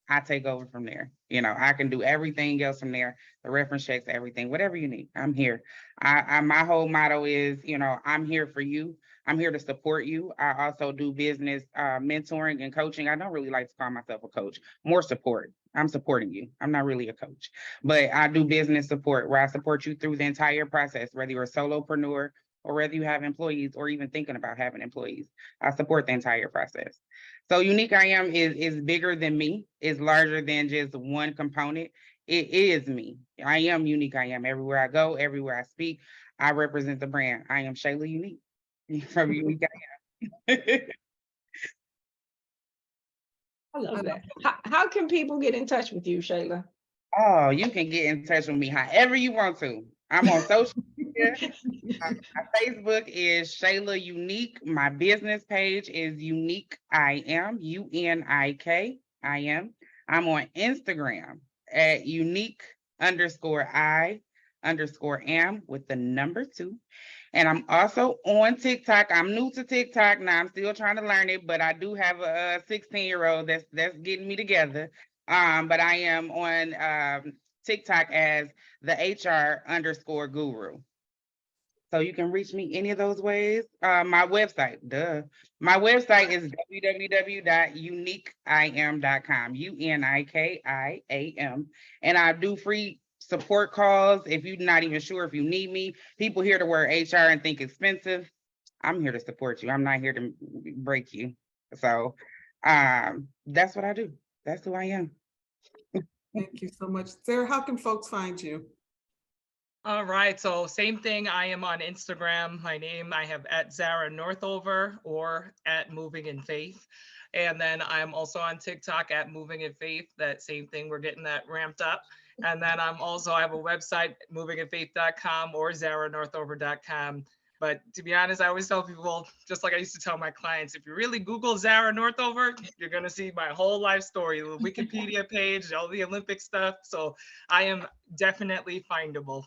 I take over from there. I can do everything else from there. The reference checks, everything, whatever you need. I'm here. My whole motto is, I'm here for you. I'm here to support you. I also do business mentoring and coaching. I don't really like to call myself a coach, more support. I'm supporting you. I'm not really a coach, but I do business support where I support you through the entire process, whether you're a solopreneur or whether you have employees or even thinking about having employees. I support the entire process. So Unik I Am is bigger than me, is larger than just one component. It is me. I am Unik I Am. Everywhere I go, everywhere I speak, I represent the brand. I am Shayla Unique from Unik I Am. I love that. How can people get in touch with you, Shayla? Oh, you can get in touch with me however you want to. I'm on social media. My Facebook is Shayla Unique. My business page is Unik I Am, UNIK I Am. I'm on Instagram at unique_I_am with the number 2. And I'm also on TikTok. I'm new to TikTok now. I'm still trying to learn it, but I do have a 16-year-old that's getting me together. But I am on TikTok as the HR_guru. So you can reach me any of those ways. My website, My website is www.unikiam.com, UNIKIAM. And I do free support calls if you're not even sure if you need me. People hear the word HR and think expensive. I'm here to support you. I'm not here to break you. So that's what I do. That's who I am. Thank you so much. Sarah, how can folks find you? All right, so same thing. I am on Instagram. My name I have at Zara Northover or at Moving in Faith. And then I'm also on TikTok at Moving in Faith. That same thing, we're getting that ramped up. And then I have a website, movinginfaith.com or zaranorthover.com. But to be honest, I always tell people, just like I used to tell my clients, if you really Google Zara Northover, you're going to see my whole life story, the Wikipedia page, all the Olympic stuff. So I am definitely findable.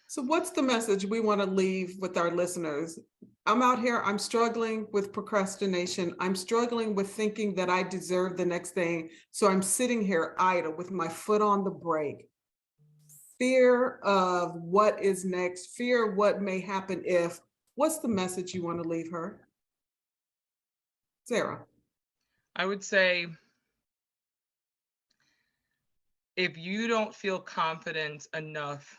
So what's the message we want to leave with our listeners? I'm out here, I'm struggling with procrastination. I'm struggling with thinking that I deserve the next thing. So I'm sitting here idle with my foot on the brake. Fear of what is next, fear of what may happen if. What's the message you want to leave her? Sarah. I would say, if you don't feel confident enough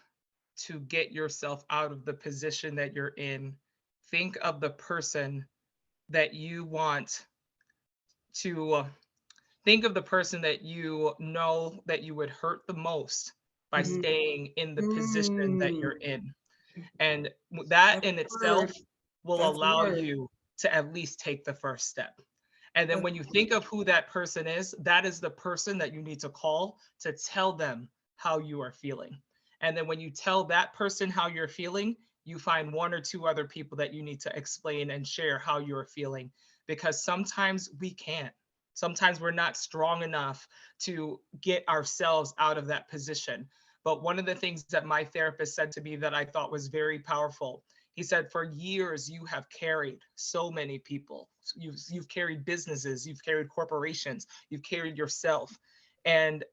to get yourself out of the position that you're in, think of the person that you want to, think of the person that you know that you would hurt the most by staying in the position that you're in. And that in itself will allow you to at least take the first step. And then when you think of who that person is, that is the person that you need to call to tell them how you are feeling. And then when you tell that person how you're feeling, you find 1 or 2 other people that you need to explain and share how you're feeling, because sometimes we can't. Sometimes we're not strong enough to get ourselves out of that position. But one of the things that my therapist said to me that I thought was very powerful, he said, for years, you have carried so many people. You've carried businesses, you've carried corporations, you've carried yourself. And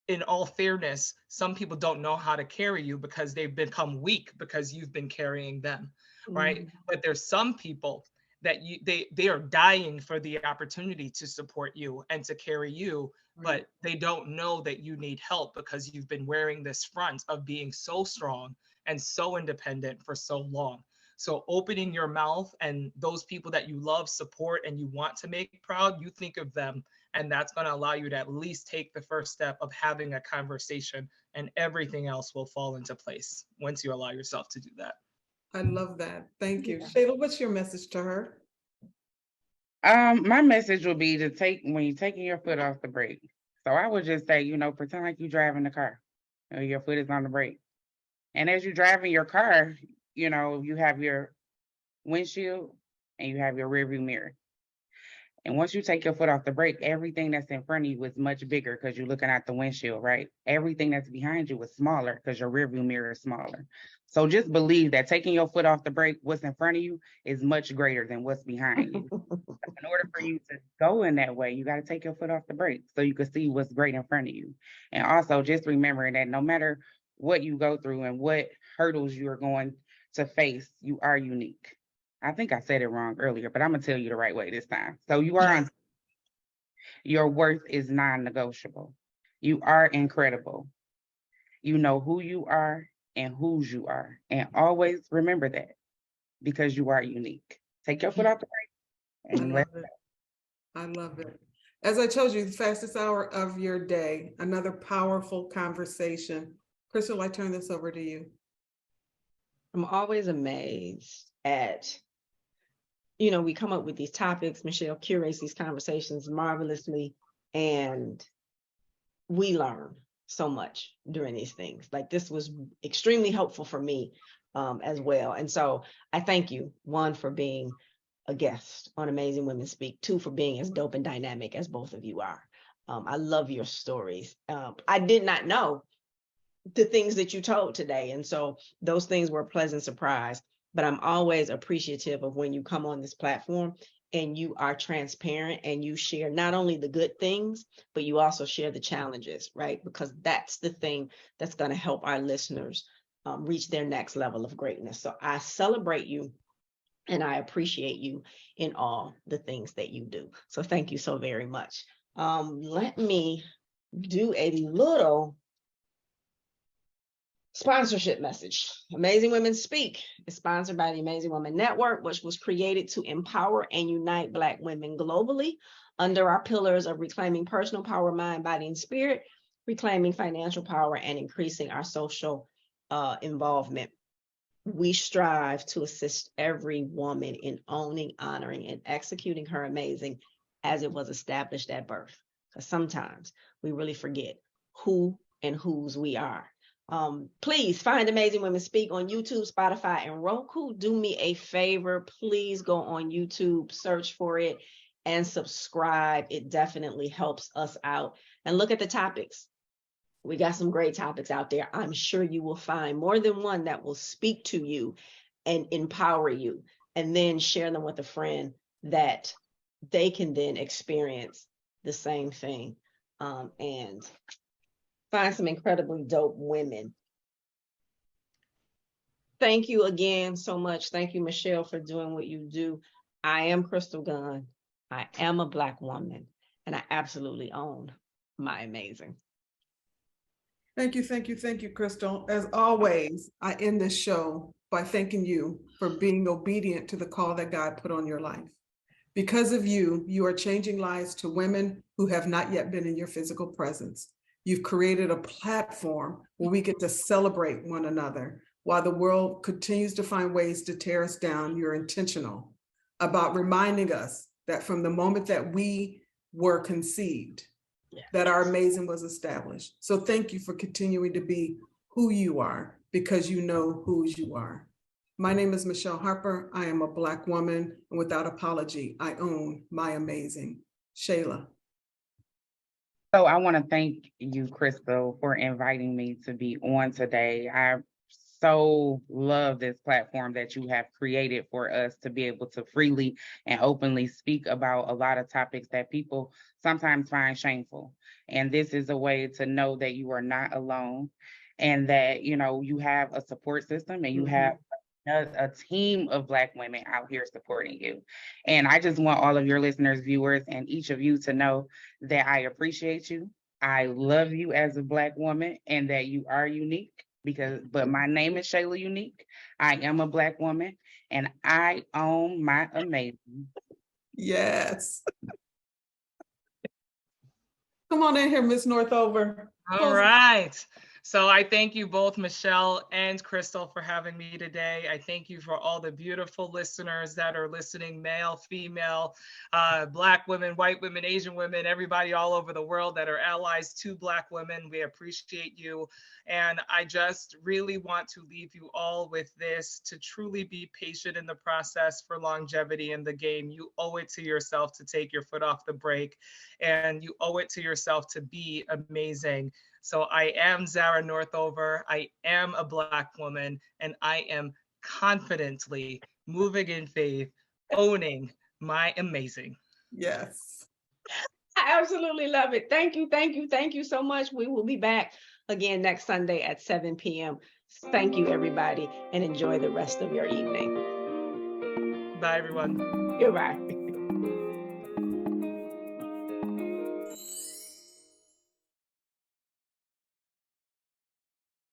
in all fairness, some people don't know how to carry you because they've become weak because you've been carrying them, right? But there's some people that they are dying for the opportunity to support you and to carry you, but they don't know that you need help because you've been wearing this front of being so strong and so independent for so long. So opening your mouth, and those people that you love, support, and you want to make proud, you think of them, and that's going to allow you to at least take the first step of having a conversation, and everything else will fall into place once you allow yourself to do that. I love that. Thank you. Yeah. Shayla, what's your message to her? My message would be to when you're taking your foot off the brake. So I would just say, pretend like you're driving the car. Your foot is on the brake. And as you're driving your car, you have your windshield and you have your rearview mirror. And once you take your foot off the brake, everything that's in front of you is much bigger because you're looking at the windshield, right? Everything that's behind you is smaller because your rearview mirror is smaller. So just believe that taking your foot off the brake, what's in front of you is much greater than what's behind you. In order for you to go in that way, you got to take your foot off the brake so you can see what's great in front of you. And also just remembering that no matter what you go through and what hurdles you are going to face, you are unique. I think I said it wrong earlier, but I'm going to tell you the right way this time. So you are on. Your worth is non-negotiable. You are incredible. You know who you are and whose you are. And always remember that because you are unique. Take your foot off the brake and let it go. I love it. As I told you, the fastest hour of your day, another powerful conversation. Crystal, I turn this over to you. I'm always amazed at, we come up with these topics. Michele curates these conversations marvelously, and we learn so much during these things. Like, this was extremely helpful for me as well. And so I thank you, one, for being a guest on Amazing Women Speak, two, for being as dope and dynamic as both of you are. I love your stories. I did not know the things that you told today. And so those things were a pleasant surprise. But I'm always appreciative of when you come on this platform and you are transparent and you share not only the good things, but you also share the challenges, right? Because that's the thing that's going to help our listeners reach their next level of greatness. So I celebrate you and I appreciate you in all the things that you do. So thank you so very much. Let me do a little sponsorship message. Amazing Women Speak is sponsored by the Amazing Women Network, which was created to empower and unite Black women globally under our pillars of reclaiming personal power, mind, body, and spirit, reclaiming financial power, and increasing our social involvement. We strive to assist every woman in owning, honoring, and executing her amazing as it was established at birth. Because sometimes we really forget who and whose we are. Please find Amazing Women Speak on YouTube, Spotify, and Roku. Do me a favor. Please go on YouTube, search for it, and subscribe. It definitely helps us out. And look at the topics. We got some great topics out there. I'm sure you will find more than one that will speak to you and empower you, and then share them with a friend that they can then experience the same thing and find some incredibly dope women. Thank you again so much. Thank you, Michele, for doing what you do. I am Crystal Gunn. I am a Black woman, and I absolutely own my amazing. Thank you, thank you, thank you, Crystal. As always, I end this show by thanking you for being obedient to the call that God put on your life. Because of you, you are changing lives to women who have not yet been in your physical presence. You've created a platform where we get to celebrate one another. While the world continues to find ways to tear us down, you're intentional about reminding us that from the moment that we were conceived, that our amazing was established. So thank you for continuing to be who you are, because you know whose you are. My name is Michele Harper. I am a Black woman, and without apology, I own my amazing. Shayla. So I want to thank you, Crystal, for inviting me to be on today. I so love this platform that you have created for us to be able to freely and openly speak about a lot of topics that people sometimes find shameful. And this is a way to know that you are not alone and that, you know, you have a support system and you have a team of Black women out here supporting you. And I just want all of your listeners, viewers, and each of you to know that I appreciate you. I love you as a Black woman and that you are unique but my name is Shayla Unique. I am a Black woman and I own my amazing. Yes. Come on in here, Miss Northover. All right. So I thank you both, Michele and Crystal, for having me today. I thank you for all the beautiful listeners that are listening, male, female, Black women, white women, Asian women, everybody all over the world that are allies to Black women. We appreciate you. And I just really want to leave you all with this, to truly be patient in the process for longevity in the game. You owe it to yourself to take your foot off the brake, and you owe it to yourself to be amazing. So I am Zara Northover. I am a Black woman, and I am confidently moving in faith, owning my amazing. Yes. I absolutely love it. Thank you, thank you, thank you so much. We will be back again next Sunday at 7 p.m. Thank you, everybody, and enjoy the rest of your evening. Bye, everyone. Goodbye.